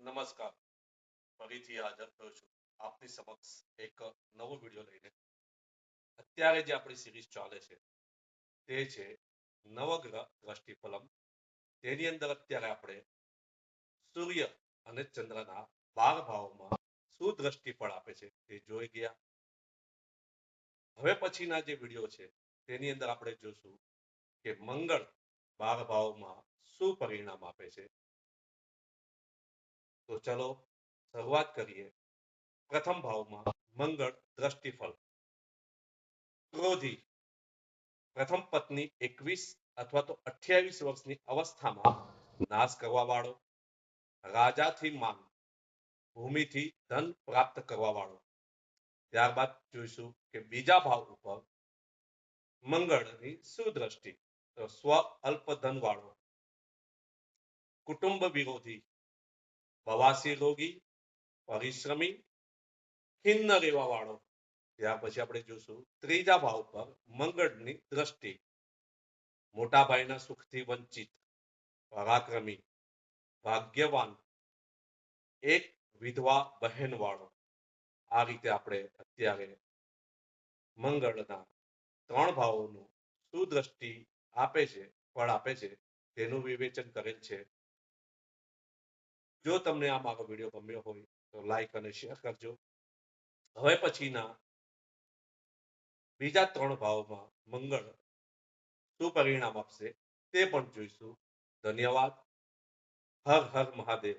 નમસ્કાર. ફરીથી હાજર થયો છું આપની સમક્ષ એક નવો વિડીયો લઈને. અત્યારે જે આપણી સિરીઝ ચાલે છે તે છે નવગ્રહ દ્રષ્ટિફલમ. તેની અંદર અત્યારે આપણે સૂર્ય અને ચંદ્રના 12 ભાવોમાં શું દ્રષ્ટિફળ આપે છે તે જોઈ ગયા. હવે પછીના જે વિડીયો છે તેની અંદર આપણે જોશું કે મંગળ 12 ભાવોમાં શું પરિણામ આપે છે. તો ચલો શરૂઆત કરીએ. પ્રથમ ભાવમાં મંગળ દ્રષ્ટિફળ. ક્રોધી પ્રથમ પત્ની 21 અથવા તો 28 વર્ષની અવસ્થામાં નાશ કરવા વાળો. રાજાથી માન, ભૂમિથી ધન પ્રાપ્ત કરવા વાળો. ત્યારબાદ જોઈશું કે બીજા ભાવ ઉપર મંગળની સુદ્રષ્ટિ, તો સ્વ અલ્પ ધન વાળો. કુટુંબ વિરોધી, બવાસીર રોગી, પરિશ્રમી, ખિન્ન રહેવા વાળો. ત્યાર પછી આપણે જોશું ત્રીજા ભાવ પર મંગળની દ્રષ્ટિ. મોટા ભાઈના સુખથી વંચિત, પરાક્રમી, ભાગ્યવાન, એક વિધવા બહેન વાળો. આ રીતે આપણે અત્યારે મંગળના 3 ભાવોનું સુદ્રષ્ટિ આપે છે, ફળ આપે છે, તેનું વિવેચન કરેલ છે. જો તમને આ મારો વિડીયો ગમ્યો હોય તો લાઈક અને શેર કરજો. હવે પછીના બીજા 3 ભાવમાં મંગળ શું પરિણામ આપશે તે પણ જોઈશું. ધન્યવાદ. હર હર મહાદેવ.